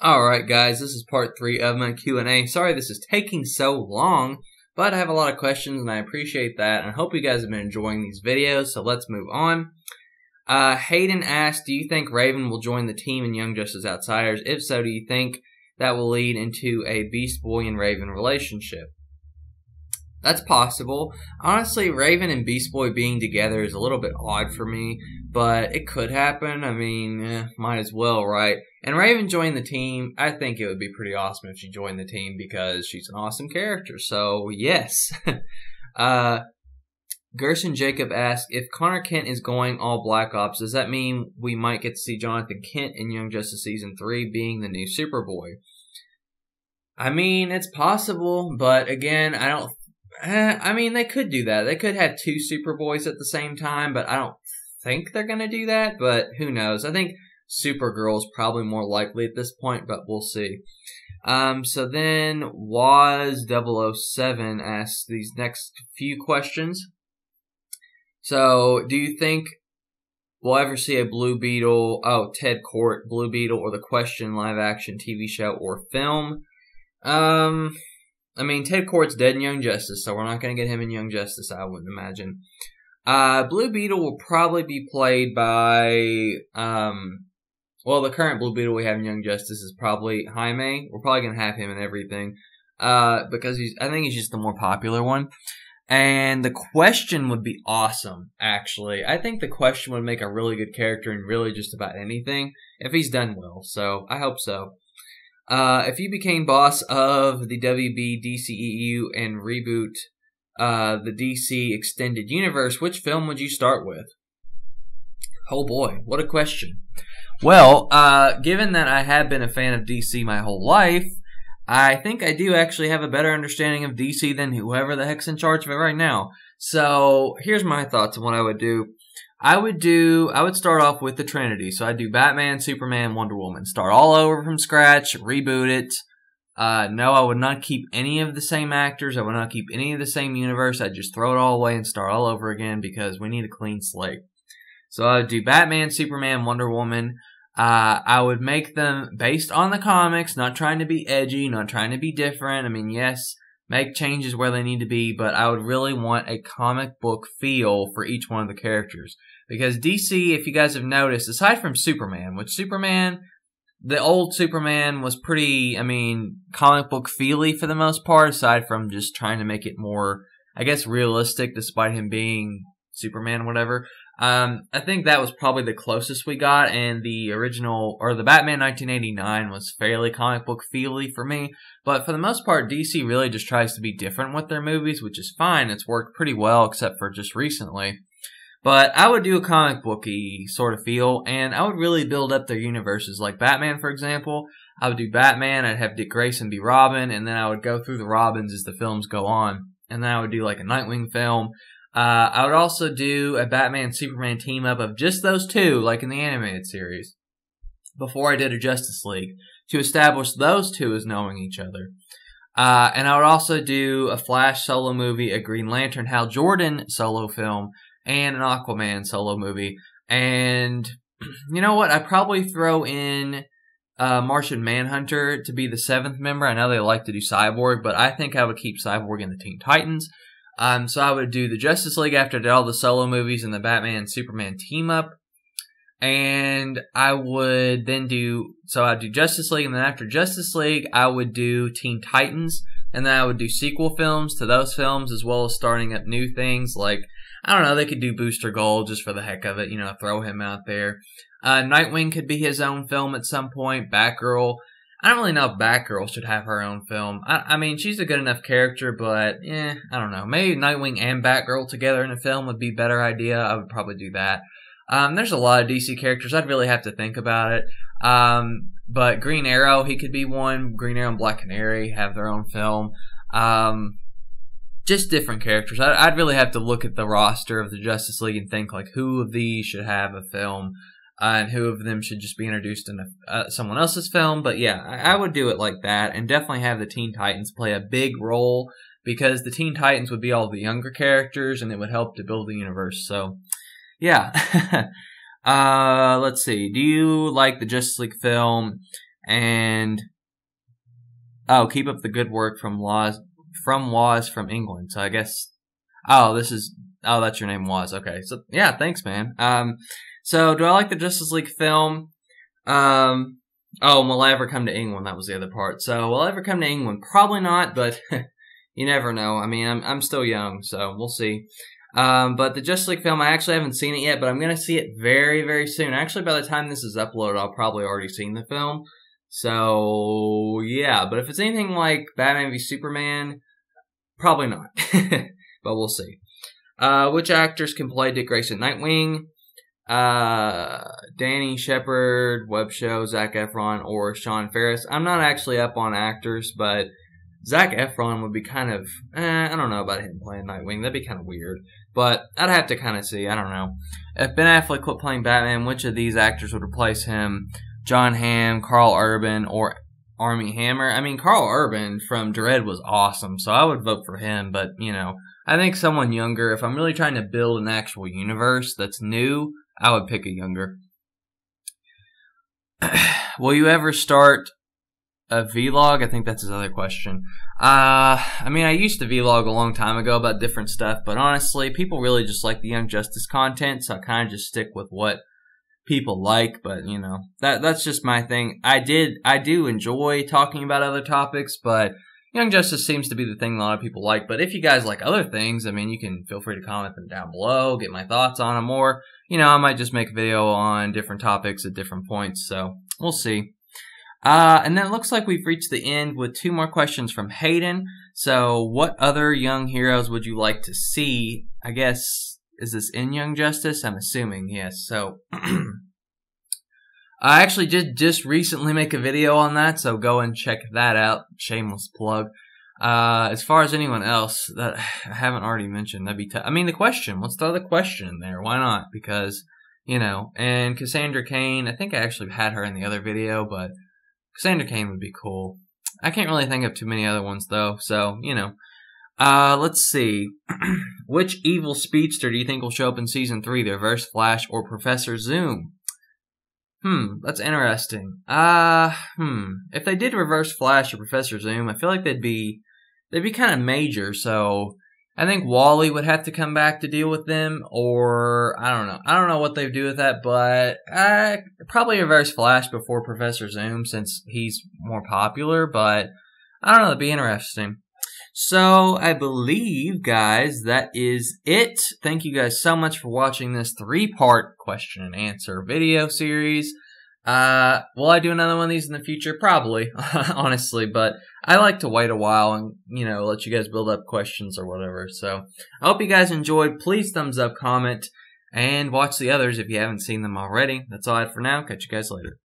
Alright guys, this is part 3 of my Q&A. Sorry this is taking so long, but I have a lot of questions and I appreciate that. And I hope you guys have been enjoying these videos, so let's move on. Hayden asked, do you think Raven will join the team in Young Justice Outsiders? If so, do you think that will lead into a Beast Boy and Raven relationship? That's possible. Honestly, Raven and Beast Boy being together is a little bit odd for me, but it could happen. I mean, might as well, right? And Raven joined the team. I think it would be pretty awesome if she joined the team because she's an awesome character. So, yes. Gerson Jacob asked, if Connor Kent is going all Black Ops, does that mean we might get to see Jonathan Kent in Young Justice Season 3 being the new Superboy? I mean, it's possible, but again, I mean, they could do that. They could have two Superboys at the same time, but I don't think they're going to do that, but who knows. I think Supergirl is probably more likely at this point, but we'll see. So then Waz007 asks these next few questions. So, do you think we'll ever see a Blue Beetle, Ted Kort, Blue Beetle, or The Question live-action TV show or film? I mean, Ted Kort's dead in Young Justice, so we're not going to get him in Young Justice, I wouldn't imagine. Blue Beetle will probably be played by, well, the current Blue Beetle we have in Young Justice is probably Jaime. We're probably going to have him in everything, because I think he's just the more popular one. And The Question would be awesome, actually. I think The Question would make a really good character in really just about anything, if he's done well, so I hope so. If you became boss of the WB DCEU and reboot the DC Extended Universe, which film would you start with? Oh boy, what a question. Well, given that I have been a fan of DC my whole life, I think I do actually have a better understanding of DC than whoever the heck's in charge of it right now. So, here's my thoughts on what I would do. I would start off with the Trinity. So I'd do Batman, Superman, Wonder Woman. Start all over from scratch, reboot it. No, I would not keep any of the same actors. I would not keep any of the same universe. I'd just throw it all away and start all over again because we need a clean slate. So I would do Batman, Superman, Wonder Woman. I would make them based on the comics, not trying to be edgy, not trying to be different. I mean, yes, make changes where they need to be, but I would really want a comic book feel for each one of the characters. Because DC, if you guys have noticed, aside from Superman, which Superman, the old Superman was pretty, I mean, comic book feely for the most part, aside from just trying to make it more, I guess, realistic despite him being Superman or whatever. I think that was probably the closest we got, and the original, or the Batman 1989 was fairly comic book feely for me. But for the most part, DC really just tries to be different with their movies, which is fine. It's worked pretty well, except for just recently. But I would do a comic booky sort of feel, and I would really build up their universes. Like Batman, for example, I would do Batman, I'd have Dick Grayson be Robin, and then I would go through the Robins as the films go on. And then I would do like a Nightwing film. I would also do a Batman-Superman team-up of just those two, like in the animated series, before I did a Justice League, to establish those two as knowing each other. And I would also do a Flash solo movie, a Green Lantern Hal Jordan solo film, and an Aquaman solo movie. And you know what? I'd probably throw in Martian Manhunter to be the 7th member. I know they like to do Cyborg, but I think I would keep Cyborg in the Teen Titans. So I would do the Justice League after I did all the solo movies and the Batman and Superman team up. And I would then I'd do Justice League, and then after Justice League, I would do Teen Titans. And then I would do sequel films to those films, as well as starting up new things like, I don't know, they could do Booster Gold just for the heck of it, you know, throw him out there. Nightwing could be his own film at some point. Batgirl, I don't really know if Batgirl should have her own film. I mean, she's a good enough character, but, I don't know. Maybe Nightwing and Batgirl together in a film would be a better idea. I would probably do that. There's a lot of DC characters. I'd really have to think about it. But Green Arrow, he could be one. Green Arrow and Black Canary have their own film. Just different characters. I'd really have to look at the roster of the Justice League and think, like, who of these should have a film, and who of them should just be introduced in someone else's film. But yeah, I would do it like that, and definitely have the Teen Titans play a big role, because the Teen Titans would be all the younger characters, and it would help to build the universe. So, yeah. Let's see. Do you like the Justice League film? And oh, keep up the good work from Waz from England. So I guess that's your name, Waz. Okay, so yeah, thanks, man. So do I like the Justice League film? Oh, will I ever come to England? That was the other part. So, will I ever come to England? Probably not, but you never know. I mean, I'm still young, so we'll see. But the Justice League film, I actually haven't seen it yet, but I'm going to see it very, very soon. Actually, by the time this is uploaded, I'll probably already seen the film. So, yeah. But if it's anything like Batman v Superman, probably not. But we'll see. Which actors can play Dick Grayson? Nightwing, Danny Shepard, Webb Show, Zac Efron, or Sean Ferris. I'm not actually up on actors, but Zac Efron would be kind of, I don't know about him playing Nightwing. That'd be kind of weird. But I'd have to kind of see. I don't know. If Ben Affleck quit playing Batman, which of these actors would replace him? John Hamm, Carl Urban, or Armie Hammer? I mean, Carl Urban from Dredd was awesome, so I would vote for him. But, you know, I think someone younger, if I'm really trying to build an actual universe that's new, I would pick a younger. Will you ever start a vlog? I think that's his other question. I mean, I used to vlog a long time ago about different stuff, but honestly, people really just like the Young Justice content, so I kind of just stick with what people like. But you know, that's just my thing. I do enjoy talking about other topics, but Young Justice seems to be the thing a lot of people like. But if you guys like other things, I mean, you can feel free to comment them down below, get my thoughts on them, or, you know, I might just make a video on different topics at different points, so we'll see. And then it looks like we've reached the end with 2 more questions from Hayden. So, what other young heroes would you like to see? I guess, is this in Young Justice? I'm assuming, yes. So, I actually did just recently make a video on that, so go and check that out. Shameless plug. As far as anyone else that I haven't already mentioned, that'd be tough. I mean, the question. Let's throw the question in there. Why not? Because, you know, and Cassandra Cain, I think I actually had her in the other video, but Cassandra Cain would be cool. I can't really think of too many other ones, though, so, you know. Let's see. Which evil speedster do you think will show up in Season 3, the Reverse Flash or Professor Zoom? That's interesting. If they did Reverse Flash or Professor Zoom, I feel like they'd be kind of major, so I think Wally would have to come back to deal with them, or I don't know. I don't know what they'd do with that, but probably Reverse Flash before Professor Zoom since he's more popular, but I don't know, it'd be interesting. So, I believe, guys, that is it. Thank you guys so much for watching this 3-part question and answer video series. Will I do another one of these in the future? Probably, honestly, but I like to wait a while and, you know, let you guys build up questions or whatever. So, I hope you guys enjoyed. Please thumbs up, comment, and watch the others if you haven't seen them already. That's all I have for now. Catch you guys later.